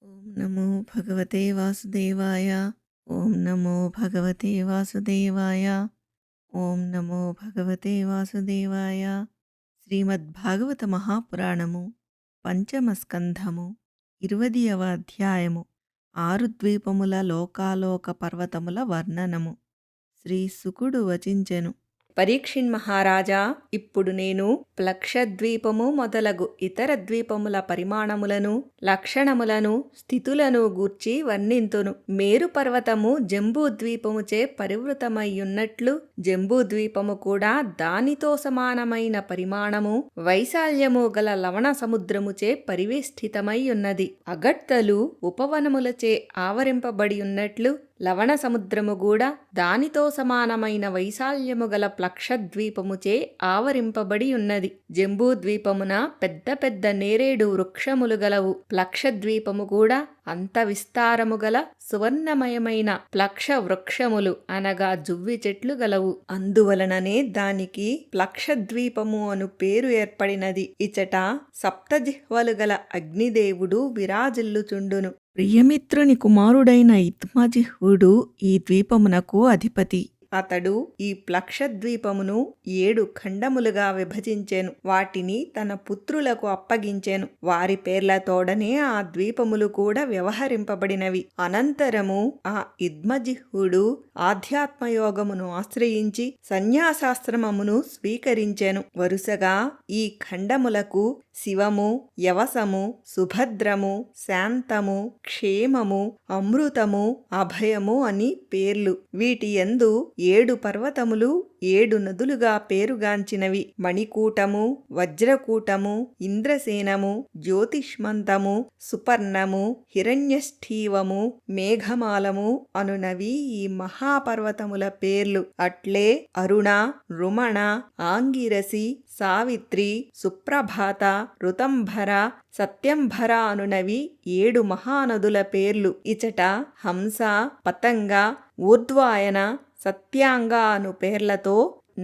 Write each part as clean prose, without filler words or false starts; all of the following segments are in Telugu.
ఓం నమో భగవతే వాసుదేవాయ. ఓం నమో భగవతే వాసుదేవాయ. ఓం నమో భగవతే వాసుదేవాయ. శ్రీమద్భాగవత మహాపురాణము పంచమ స్కంధము 20వ అధ్యాయము. ఆరు ద్వీపముల లోకాలోక పర్వతముల వర్ణనము. శ్రీ శుకుడు వచించెను. పరీక్షిన్ మహారాజా, ఇప్పుడు నేను ప్లక్షద్వీపము మొదలగు ఇతర ద్వీపముల పరిమాణములను, లక్షణములను, స్థితులను గూర్చి వర్ణింతును. మేరు పర్వతము జంబూద్వీపముచే పరివృతమయ్యున్నట్లు జంబూద్వీపము కూడా దానితో సమానమైన పరిమాణము, వైశాల్యము గల లవణ సముద్రముచే పరివేష్టితమయ్యున్నది. అగడ్తలు ఉపవనములచే ఆవరింపబడి ఉన్నట్లు లవణ సముద్రము కూడా దానితో సమానమైన వైశాల్యము గల ప్లక్షద్వీపముచే ఆవరింపబడి ఉన్నది. జంబూద్వీపమున పెద్ద పెద్ద నేరేడు వృక్షములు గలవు. ప్లక్షద్వీపము కూడా అంత విస్తారము గల సువర్ణమయమైన ప్లక్ష వృక్షములు అనగా జువ్వి చెట్లు గలవు. అందువలననే దానికి ప్లక్షద్వీపము అను పేరు ఏర్పడినది. ఇచట సప్తజిహ్వలు గల అగ్నిదేవుడు విరాజిల్లుచుండును. ప్రియమిత్రుని కుమారుడైన ఇత్మజిహ్వుడు ఈ ద్వీపమునకు అధిపతి. అతడు ఈ ప్లక్షద్వీపమును 7 ఖండములుగా విభజించెను. వాటిని తన పుత్రులకు అప్పగించెను. వారి పేర్లతోడనే ఆ ద్వీపములు కూడా వ్యవహరింపబడినవి. అనంతరము ఆ ఇద్మజిహ్వుడు ఆధ్యాత్మయోగమును ఆశ్రయించి సన్యాసాశ్రమమును స్వీకరించెను. వరుసగా ఈ ఖండములకు శివము, యవసము, సుభద్రము, శాంతము, క్షేమము, అమృతము, అభయము అని పేర్లు. వీటి యందు 7 పర్వతములు 7 నదులుగా పేరుగాంచినవి. మణికూటము, వజ్రకూటము, ఇంద్రసేనము, జ్యోతిష్మంతము, సుపర్ణము, హిరణ్యష్ఠీవము, మేఘమాలము అనునవి ఈ మహాపర్వతముల పేర్లు. అట్లే అరుణ, రుమణ, ఆంగిరసి, సావిత్రి, సుప్రభాత, ఋతంభర, సత్యంభర అనునవి 7 మహానదుల పేర్లు. ఇచట హంస, పతంగ, ఊర్ధ్వాయన, సత్యాంగ అను పేర్లతో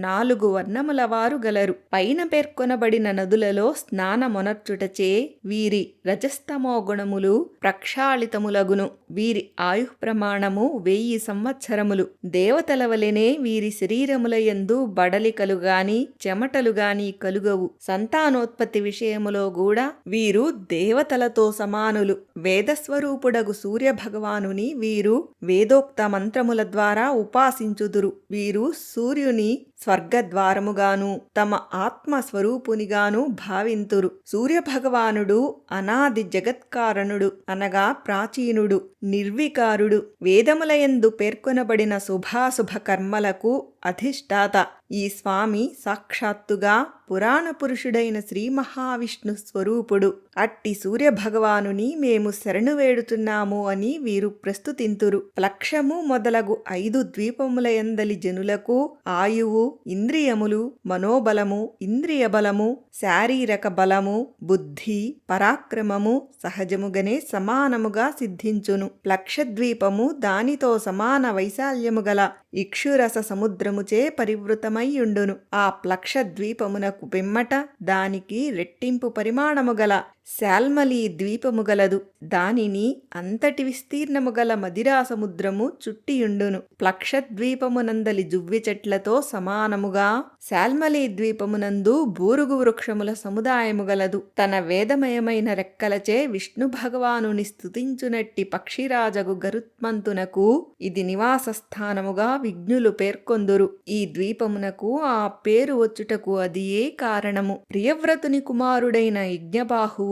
4 వర్ణముల వారు గలరు. పైన పేర్కొనబడిన నదులలో స్నానమొనర్చుటచే వీరి రజస్తమో గుణములు ప్రక్షాళితములగును. వీరి ఆయుఃప్రమాణము 1000 సంవత్సరములు. దేవతల వలెనే వీరి శరీరముల యందు బడలికలు గాని చెమటలు గాని కలుగవు. సంతానోత్పత్తి విషయములో కూడా వీరు దేవతలతో సమానులు. వేదస్వరూపుడగు సూర్యభగవానుని వీరు వేదోక్త మంత్రముల ద్వారా ఉపాసించుదురు. వీరు సూర్యుని స్వర్గద్వారముగాను తమ ఆత్మస్వరూపునిగాను భావింతురు. సూర్యభగవానుడు అనాది జగత్కారణుడు అనగా ప్రాచీనుడు, నిర్వికారుడు. వేదములయందు పేర్కొనబడిన శుభాశుభ కర్మలకు అధిష్టాత. ఈ స్వామి సాక్షాత్తుగా పురాణ పురుషుడైన శ్రీ మహావిష్ణు స్వరూపుడు. అట్టి సూర్యభగవానుని మేము శరణు వేడుతున్నాము అని వీరు ప్రస్తుతింతురు. ప్లక్షము మొదలగు 5 ద్వీపములయందలి జనులకు ఆయువు, ఇంద్రియములు, మనోబలము, ఇంద్రియ బలము, శారీరక బలము, బుద్ధి, పరాక్రమము సహజముగానే సమానముగా సిద్ధించును. ప్లక్షద్వీపము దానితో సమాన వైశాల్యము గల ఇక్షురస సముద్రముచే పరివృతమయ్యుండును. ఆ ప్లక్షద్వీపమునకు పిమ్మట దానికి రెట్టింపు పరిమాణము గల శాల్మలి ద్వీపము గలదు. దానిని అంతటి విస్తీర్ణము గల మదిరా సముద్రము చుట్టియుండును. ప్లక్షద్వీపమునందలి జువ్వి చెట్లతో సమానముగా శాల్మలి ద్వీపమునందు బూరుగు వృక్షముల సముదాయము గలదు. తన వేదమయమైన రెక్కలచే విష్ణు భగవానుని స్తుతించునట్టి పక్షిరాజగు గరుత్మంతునకు ఇది నివాస స్థానముగా విజ్ఞులు పేర్కొందురు. ఈ ద్వీపమునకు ఆ పేరు వచ్చుటకు అది ఏ కారణము. ప్రియవ్రతుని కుమారుడైన యజ్ఞబాహువు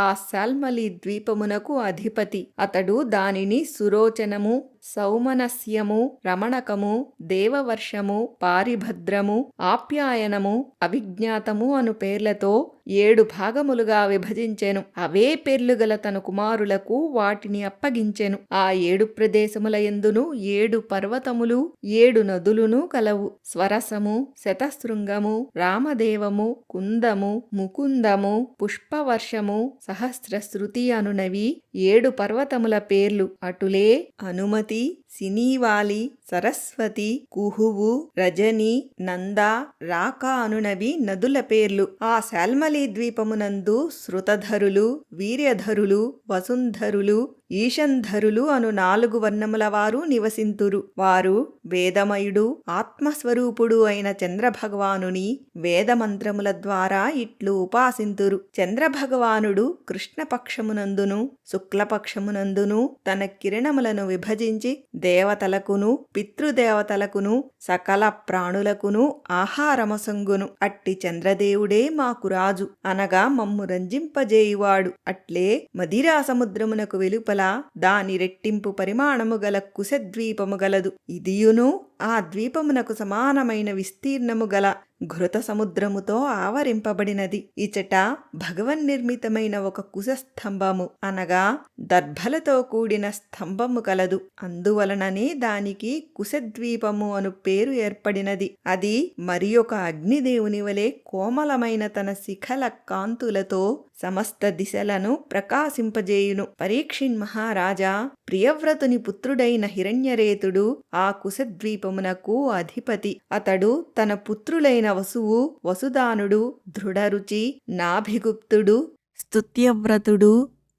ఆ శాల్మలి ద్వీపమునకు అధిపతి. అతడు దానిని సురోచనము, సౌమనస్యము, రమణకము, దేవవర్షము, పారిభద్రము, ఆప్యాయనము, అవిజ్ఞాతము అను పేర్లతో 7 భాగములుగా విభజించెను. అవే పేర్లు గల తన కుమారులకు వాటిని అప్పగించెను. ఆ 7 ప్రదేశముల యందును 7 పర్వతములు 7 నదులును కలవు. స్వరసము, శతశృంగము, రామదేవము, కుందము, ముకుందము, పుష్పవర్షము, సహస్రశృతి అనునవి 7 పర్వతముల పేర్లు. అటులే అనుమతి, సినీవాలి, సరస్వతి, కుహువు, రజని, నంద, రాక అనునవి నదుల పేర్లు. ఆ శాల్మలి ద్వీపమునందు శృతధరులు, వీర్యధరులు, వసుంధరులు, ఈశంధరులు అను 4 వర్ణముల వారు నివసింతురు. వారు వేదమయుడు, ఆత్మస్వరూపుడు అయిన చంద్రభగవానుని వేదమంత్రముల ద్వారా ఇట్లు ఉపాసింతురు. చంద్రభగవానుడు కృష్ణపక్షమునందును శుక్లపక్షమునందును తన కిరణములను విభజించి దేవతలకును పితృదేవతలకును సకల ప్రాణులకును ఆహారమసంగును. అట్టి చంద్రదేవుడే మాకు రాజు, అనగా మమ్ము రంజింపజేయువాడు. అట్లే మదిరా సముద్రమునకు వెలుపల దాని రెట్టింపు పరిమాణము గల కుశద్వీపము గలదు. ఇదియును ఆ ద్వీపమునకు సమానమైన విస్తీర్ణము గల ఘృత సముద్రముతో ఆవరింపబడినది. ఇచట భగవన్నిర్మితమైన ఒక కుశస్తంభము అనగా దర్భలతో కూడిన స్తంభము కలదు. అందువలననే దానికి కుశద్వీపము అను పేరు ఏర్పడినది. అది మరి ఒక అగ్నిదేవుని వలె కోమలమైన తన శిఖల కాంతులతో సమస్త దిశలను ప్రకాశింపజేయును. పరీక్షిన్ మహారాజా, ప్రియవ్రతుని పుత్రుడైన హిరణ్యరేతుడు ఆ కుశద్వీపమునకు అధిపతి. అతడు తన పుత్రులైన వసువు, వసుదానుడు, దృఢరుచి, నాభిగుప్తుడు, స్తుత్యవ్రతుడు,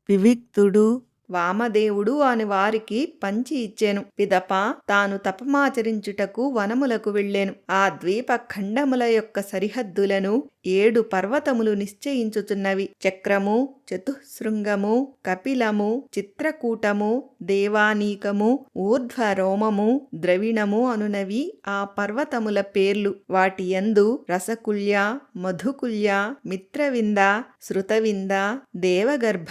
వివిక్తుడు, వామదేవుడు అని వారికి పంచి ఇచ్చెను. పిదప తాను తపమాచరించుటకు వనములకు వెళ్ళెను. ఆ ద్వీప ఖండముల యొక్క సరిహద్దులను 7 పర్వతములు నిశ్చయించుచున్నవి. చక్రము, చతుశృంగము, కపిలము, చిత్రకూటము, దేవానీకము, ఊర్ధ్వరోమము, ద్రవిణము అనునవి ఆ పర్వతముల పేర్లు. వాటి యందు రసకుల్య, మధుకుల్య, మిత్రవింద, శృతవింద, దేవగర్భ,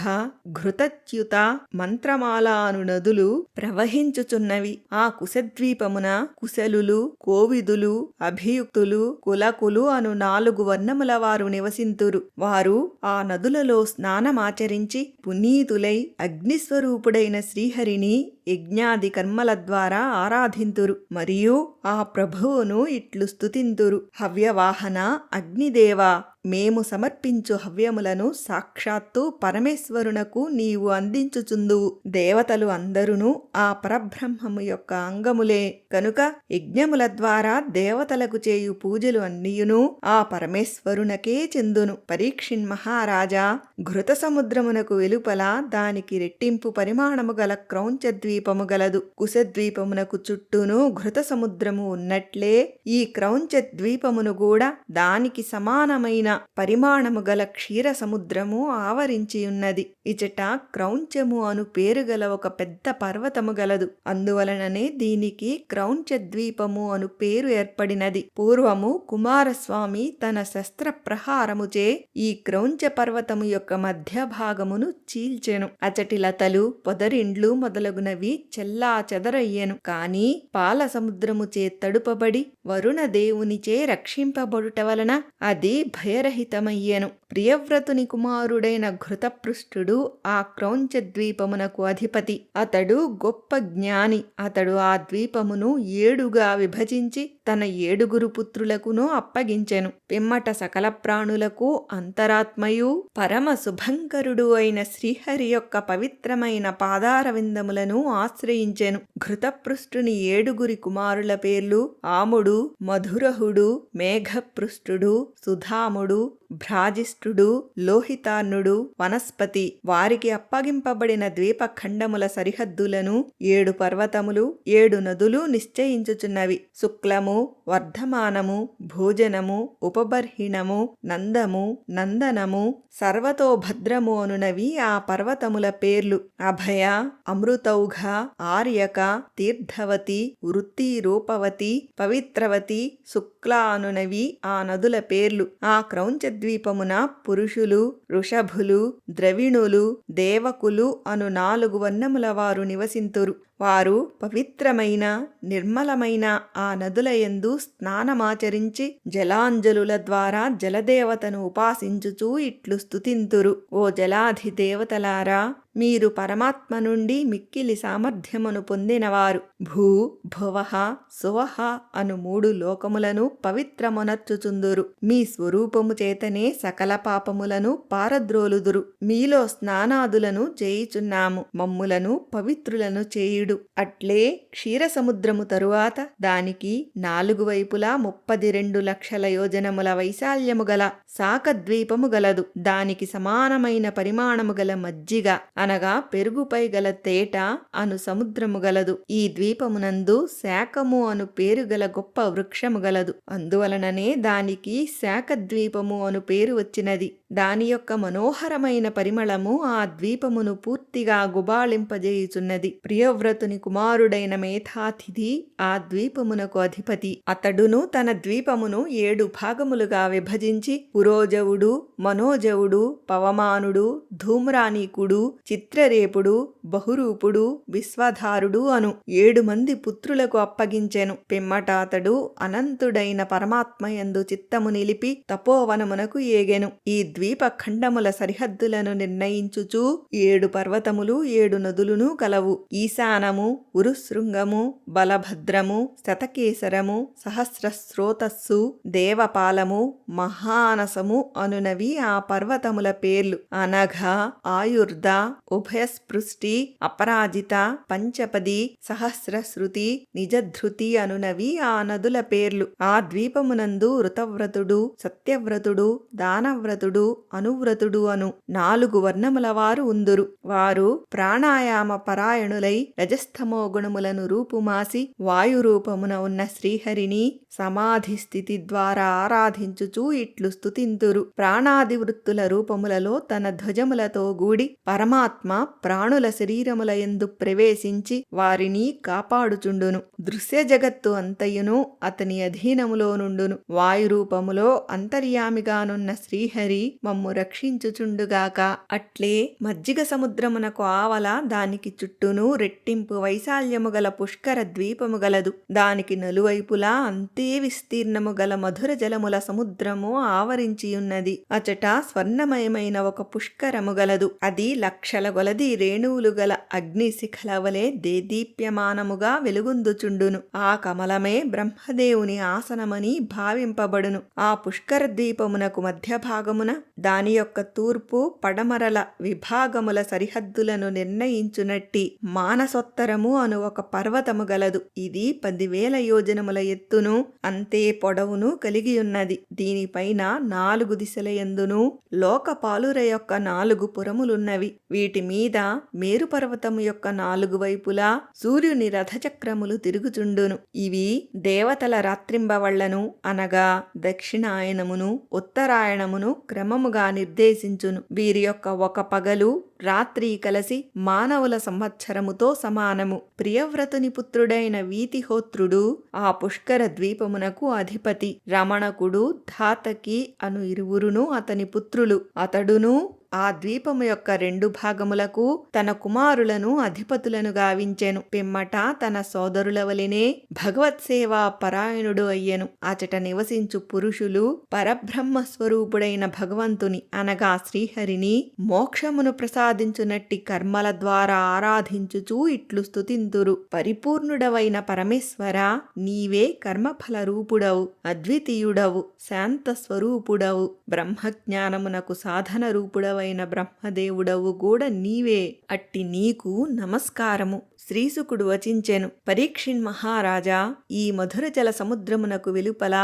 ఘృతచ్యుత, మంత్రమాల అను నదులు ప్రవహించుచున్నవి. ఆ కుశద్వీపమున కుశలులు, కోవిదులు, అభియుక్తులు, కులకులు అను 4 వర్ణముల వారు నివసింతురు. వారు ఆ నదులలో స్నానమాచరించి పునీతులై అగ్నిస్వరూపుడైన శ్రీహరిని యజ్ఞాది కర్మల ద్వారా ఆరాధింతురు. మరియు ఆ ప్రభువును ఇట్లు స్తుతింతురు: హవ్యవాహన అగ్నిదేవా, మేము సమర్పించు హవ్యములను సాక్షాత్తు పరమేశ్వరునకు నీవు అందించుచుందువు. దేవతలు అందరును ఆ పరబ్రహ్మము యొక్క అంగములే కనుక యజ్ఞముల ద్వారా దేవతలకు చేయు పూజలు అన్నియును ఆ పరమేశ్వరునకే చెందును. పరీక్షిన్ మహారాజా, ఘృత సముద్రమునకు వెలుపల దానికి రెట్టింపు పరిమాణము గల క్రౌంచ ద్వీపము గలదు. కుశద్వీపమునకు చుట్టూను ఘృత సముద్రము ఉన్నట్లే ఈ క్రౌంచ ద్వీపమును కూడా దానికి సమానమైన పరిమాణము గల క్షీర సముద్రము ఆవరించియున్నది. ఇచట క్రౌంచము అను పేరు గల ఒక పెద్ద పర్వతము గలదు. అందువలననే దీనికి క్రౌంచ ద్వీపము అను పేరు ఏర్పడినది. పూర్వము కుమారస్వామి తన శస్త్ర ప్రహారముచే ఈ క్రౌంచ పర్వతము యొక్క మధ్య భాగమును చీల్చెను. అచటి లతలు, పొదరిండ్లు మొదలగునవి చెల్లా చెదరయ్యెను. కాని పాల సముద్రముచే తడుపబడి వరుణ దేవునిచే రక్షింపబడుట వలన అది భయరహితమయ్యెను. ప్రియవ్రతుని కుమారుడైన ఘృతపృష్ఠుడు ఆ క్రౌంచ ద్వీపమునకు అధిపతి. అతడు గొప్ప జ్ఞాని. అతడు ఆ ద్వీపమును 7గా విభజించి తన 7 పుత్రులకును అప్పగించెను. పిమ్మట సకల ప్రాణులకు అంతరాత్మయు పరమ శుభంకరుడు అయిన శ్రీహరి యొక్క పవిత్రమైన పాదారవిందములను ఆశ్రయించెను. ఘృతపృష్ఠుని 7 కుమారుల పేర్లు ఆముడు, మధురహుడు, మేఘపృష్ఠుడు, సుధాముడు, భ్రాజిష్ఠుడు, లోహితార్ణుడు, వనస్పతి. వారికి అప్పగింపబడిన ద్వీపఖండముల సరిహద్దులను 7 పర్వతములు, 7 నదులు నిశ్చయించుచున్నవి. శుక్లము, వర్ధమానము, భోజనము, ఉపబర్హిణము, నందము, నందనము, సర్వతోభద్రము అనునవి ఆ పర్వతముల పేర్లు. అభయ, అమృతౌఘ, ఆర్యక, తీర్థవతి, వృత్తి రూపవతి, పవిత్రవతి, శుక్ల అనునవి ఆ నదుల పేర్లు. ఆ క్రౌంచ ద్వీపమున పురుషులు, వృషభులు, ద్రవిణులు, దేవకులు అను 4 వర్ణముల వారు నివసింతురు. వారు పవిత్రమైన నిర్మలమైన ఆ నదులయందు స్నానమాచరించి జలాంజలుల ద్వారా జలదేవతను ఉపాసించుచూ ఇట్లు స్తుతింతురు: ఓ జలాధిదేవతలారా, మీరు పరమాత్మ నుండి మిక్కిలి సామర్థ్యమును పొందినవారు. భూ భువః సువః అను 3 లోకములను పవిత్రమునర్చుచుందురు. మీ స్వరూపము చేతనే సకల పాపములను పారద్రోలుదురు. మీలో స్నానాదులను చేయుచున్నాము, మమ్ములను పవిత్రులను చేయుడు. అట్లే క్షీరసముద్రము తరువాత దానికి 4 వైపులా 32 లక్షల యోజనముల వైశాల్యము గల శాకద్వీపము గలదు. దానికి సమానమైన పరిమాణము గల మజ్జిగ అనగా పెరుగుపై గల తేట అను సముద్రము గలదు. ఈ ద్వీపమునందు శాకము అను పేరు గల గొప్ప వృక్షము గలదు. అందువలననే దానికి శాకద్వీపము అను పేరు వచ్చినది. దాని యొక్క మనోహరమైన పరిమళము ఆ ద్వీపమును పూర్తిగా గుబాళింపజేయుచున్నది. ప్రియవ్రతుని కుమారుడైన మేధాతిథి ఆ ద్వీపమునకు అధిపతి. అతడును తన ద్వీపమును 7 భాగములుగా విభజించి పురోజవుడు, మనోజవుడు, పవమానుడు, ధూమ్రానీకుడు, చిత్రరేపుడు, బహురూపుడు, విశ్వధారుడు అను 7 మంది పుత్రులకు అప్పగించెను. పిమ్మట అతడు అనంతుడైన పరమాత్మయందు చిత్తము నిలిపి తపోవనమునకు ఏగెను. ఈ ద్వీప ఖండముల సరిహద్దులను నిర్ణయించుచూ 7 పర్వతములు 7 నదులును కలవు. ఈశానము, ఉరుశృంగము, బలభద్రము, శతకేసరము, సహస్రస్రోతస్సు, దేవపాలము, మహానసము అనునవి ఆ పర్వతముల పేర్లు. అనఘ, ఆయుర్ద, ఉభయస్పృష్టి, అపరాజిత, పంచపది, సహస్రశ్రుతి, నిజధృతి అనునవి ఆ నదుల పేర్లు. ఆ ద్వీపమునందు ఋతవ్రతుడు, సత్యవ్రతుడు, దానవ్రతుడు, అనువ్రతుడు అను 4 వర్ణముల వారు ఉందురు. వారు ప్రాణాయామ పరాయణులై రజస్తమో గుణములను రూపుమాసి వాయురూపమున ఉన్న శ్రీహరిని సమాధి స్థితి ద్వారా ఆరాధించుచూ ఇట్లు స్తుతింతురు. ప్రాణాది వృత్తుల రూపములలో తన ధ్వజములతో గూడి పరమాత్మ ప్రాణుల శరీరముల యందు ప్రవేశించి వారిని కాపాడుచుండును. దృశ్య జగత్తు అంతయును అతని అధీనములో నుండును. వాయురూపములో అంతర్యామిగానున్న శ్రీహరి మమ్ము రక్షించుచుండుగాక. అట్లే మజ్జిగ సముద్రమునకు ఆవల దానికి చుట్టూను రెట్టింపు వైశాల్యము గల పుష్కర ద్వీపము గలదు. దానికి నలువైపులా అంతే విస్తీర్ణము గల మధుర జలముల సముద్రము ఆవరించియున్నది. అచట స్వర్ణమయమైన ఒక పుష్కరము గలదు. అది లక్షల కొలది రేణువులు గల అగ్ని శిఖల వలె దేదీప్యమానముగా వెలుగొందుచుండును. ఆ కమలమే బ్రహ్మదేవుని ఆసనమని భావింపబడును. ఆ పుష్కర ద్వీపమునకు మధ్య భాగమున దాని యొక్క తూర్పు పడమరల విభాగముల సరిహద్దులను నిర్ణయించునట్టి మానసోత్తరము అను ఒక పర్వతము గలదు. ఇది 10,000 యోజనముల ఎత్తును అంతే పొడవును కలిగియున్నది. దీనిపైన 4 దిశల యందును లోకపాలుర యొక్క 4 పురములున్నవి. వీటి మీద మేరు పర్వతము యొక్క 4 వైపులా సూర్యుని రథచక్రములు తిరుగుచుండును. ఇవి దేవతల రాత్రింబవళ్లను అనగా దక్షిణాయనమును ఉత్తరాయణమును క్రమముగా నిర్దేశించును. వీరి యొక్క ఒక పగలు రాత్రి కలిసి మానవుల సంవత్సరముతో సమానము. ప్రియవ్రతుని పుత్రుడైన వీతిహోత్రుడు ఆ పుష్కర ద్వీపమునకు అధిపతి. రమణకుడు, ధాతకి అను 2 అతని పుత్రులు. అతడును ఆ ద్వీపము యొక్క 2 భాగములకు తన కుమారులను అధిపతులను గావించెను. పిమ్మట తన సోదరుల వలెనే భగవత్సేవా పరాయణుడు అయ్యెను. అచట నివసించు పురుషులు పరబ్రహ్మ స్వరూపుడైన భగవంతుని అనగా శ్రీహరిని మోక్షమును ప్రసాదించునట్టి కర్మల ద్వారా ఆరాధించుచూ ఇట్లు స్తుతింతురు. పరిపూర్ణుడవైన పరమేశ్వర, నీవే కర్మఫల రూపుడవు, అద్వితీయుడవు, శాంత స్వరూపుడవు, బ్రహ్మజ్ఞానమునకు సాధన రూపుడవు అయిన బ్రహ్మదేవుడవు కూడా నీవే. అట్టి నీకు నమస్కారము. శ్రీసుకుడు వచించెను. పరీక్షిన్ మహారాజా, ఈ మధుర జల సముద్రమునకు వెలుపల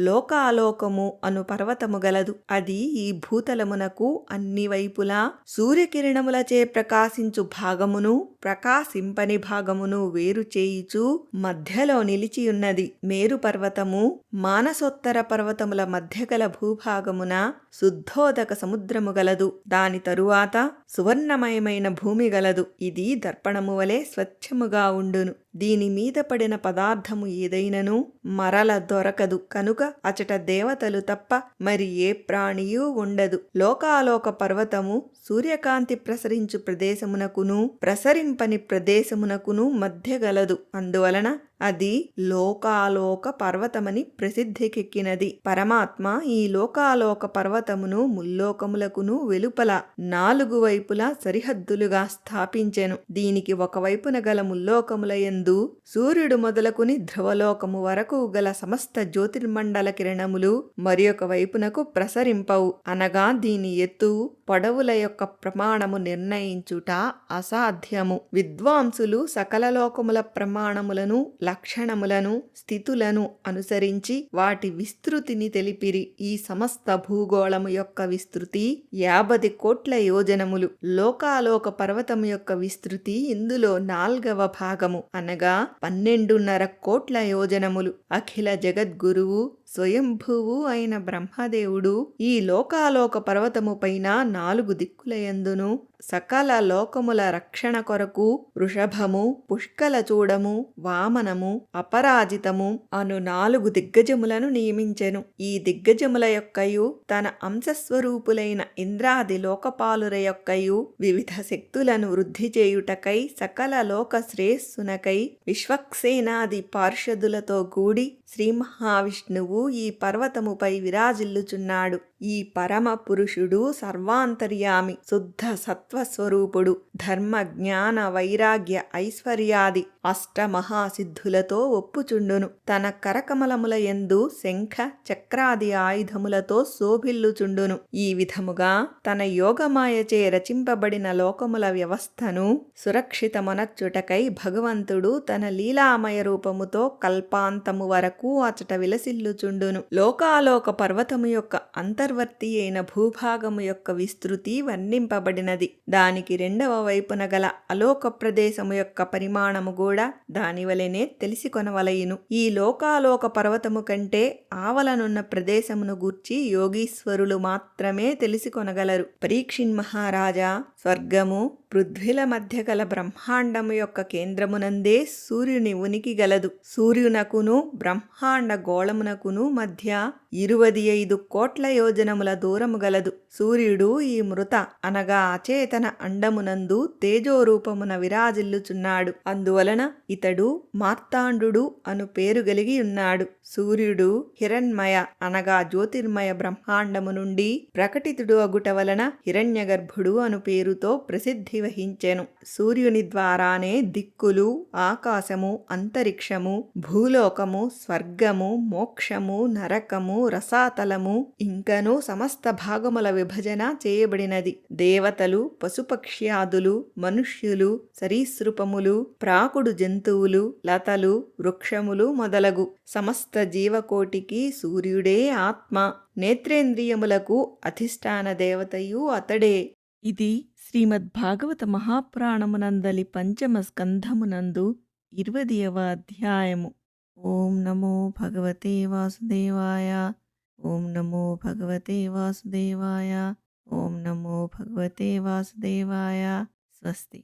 లోకాలోకము అను పర్వతము గలదు. అది ఈ భూతలమునకు అన్ని వైపులా సూర్యకిరణములచే ప్రకాశించు భాగమును ప్రకాశింపని భాగమును వేరు చేయుచు మధ్యలో నిలిచియున్నది. మేరు పర్వతము మానసోత్తర పర్వతముల మధ్య గల భూభాగమున శుద్ధోదక సముద్రము గలదు. దాని తరువాత సువర్ణమయమైన భూమి గలదు. ఇది దర్పణము వలె స్వచ్ఛముగా ఉండును. దీని మీద పడిన పదార్థము ఏదైనను మరల దొరకదు. కనుక అచట దేవతలు తప్ప మరి ఏ ప్రాణియూ ఉండదు. లోకాలోక పర్వతము సూర్యకాంతి ప్రసరించు ప్రదేశమునకును ప్రసరింపని ప్రదేశమునకును మధ్య గలదు. అందువలన అది లోకాలోక పర్వతమని ప్రసిద్ధికెక్కినది. పరమాత్మ ఈ లోకాలోక పర్వతమును ముల్లోకములకును వెలుపల 4 వైపులా సరిహద్దులుగా స్థాపించెను. దీనికి ఒకవైపున గల ముల్లోకముల యందు సూర్యుడు మొదలుకుని ధ్రువలోకము వరకు గల సమస్త జ్యోతిర్మండల కిరణములు మరి ఒక వైపునకు ప్రసరింపవు. అనగా దీని ఎత్తు పొడవుల యొక్క ప్రమాణము నిర్ణయించుట అసాధ్యము. విద్వాంసులు సకల లోకముల ప్రమాణములను, లక్షణములను, స్థితులను అనుసరించి వాటి విస్తృతిని తెలిపిరి. ఈ సమస్త భూగోళము యొక్క విస్తృతి 50 కోట్ల యోజనములు. లోకాలోక పర్వతము యొక్క విస్తృతి ఇందులో 4వ భాగము అనగా 12.5 కోట్ల యోజనములు. అఖిల జగద్గురువు స్వయంభువు అయిన బ్రహ్మదేవుడు ఈ లోకాలోక పర్వతము పైన 4 దిక్కులయందును సకల లోకముల రక్షణ కొరకు వృషభము, పుష్కల చూడము, వామనము, అపరాజితము అను 4 దిగ్గజములను నియమించెను. ఈ దిగ్గజముల యొక్కయు తన అంశస్వరూపులైన ఇంద్రాది లోకపాలుర యొక్కయు వివిధ శక్తులను వృద్ధి చేయుటకై సకల లోక శ్రేయస్సునకై విశ్వక్సేనాది పార్షదులతో కూడి శ్రీ మహావిష్ణువు ఈ పర్వతముపై విరాజిల్లుచున్నాడు. ఈ పరమ పురుషుడు సర్వాంతర్యామి, శుద్ధ సత్వస్వరూపుడు, ధర్మ జ్ఞాన వైరాగ్య ఐశ్వర్యాది అష్టమహాసిద్ధులతో ఒప్పుచుండును. తన కరకమలముల యందు శంఖ చక్రాది ఆయుధములతో శోభిల్లుచుండును. ఈ విధముగా తన యోగమాయచే రచింపబడిన లోకముల వ్యవస్థను సురక్షితమొనర్చుటకై భగవంతుడు తన లీలామయ రూపముతో కల్పాంతము వరకు అచట విలసిల్లుచుండును. లోకాలోక పర్వతము యొక్క అంతర్వర్తి అయిన భూభాగము యొక్క విస్తృతి వర్ణింపబడినది. దానికి 2వ వైపున గల అలోక ప్రదేశము యొక్క పరిమాణము కూడా దాని వలెనే తెలిసికొనవలయును. ఈ లోకాలోక పర్వతము కంటే ఆవలనున్న ప్రదేశమును గూర్చి యోగీశ్వరులు మాత్రమే తెలిసికొనగలరు. పరీక్షిన్ మహారాజా, స్వర్గము పృథ్వీల మధ్య గల బ్రహ్మాండము యొక్క కేంద్రమునందే సూర్యుని ఉనికి గలదు. సూర్యునకును బ్రహ్మాండ గోళమునకును మధ్య 25 కోట్ల యోజనముల దూరము గలదు. సూర్యుడు ఈ మృత అనగా అచేతన అండమునందు తేజోరూపమున విరాజిల్లుచున్నాడు. అందువలన ఇతడు మార్తాండు అను పేరు గలిగి ఉన్నాడు. సూర్యుడు హిరణ్మయ అనగా జ్యోతిర్మయ బ్రహ్మాండము నుండి ప్రకటితుడు అగుట వలన హిరణ్యగర్భుడు అను పేరుతో ప్రసిద్ధి వహించెను. సూర్యుని ద్వారానే దిక్కులు, ఆకాశము, అంతరిక్షము, భూలోకము, స్వర్గము, మోక్షము, నరకము, రసాతలము ఇంకను సమస్త భాగముల విభజన చేయబడినది. దేవతలు, పశుపక్ష్యాదులు, మనుష్యులు, సరీసృపములు, ప్రాకుడు జంతువులు, లతలు, వృక్షములు మొదలగు సమస్త జీవకోటికి సూర్యుడే ఆత్మ. నేత్రేంద్రియములకు అధిష్టాన దేవతయు అతడే. ఇది శ్రీమద్భాగవత మహాపురాణమునందలి 5వ స్కంధమునందు 20వ అధ్యాయము. ఓం నమో భగవతే వాసుదేవాయ. ఓం నమో భగవతే వాసుదేవాయ. ఓం నమో భగవతే వాసుదేవాయ. స్వస్తి.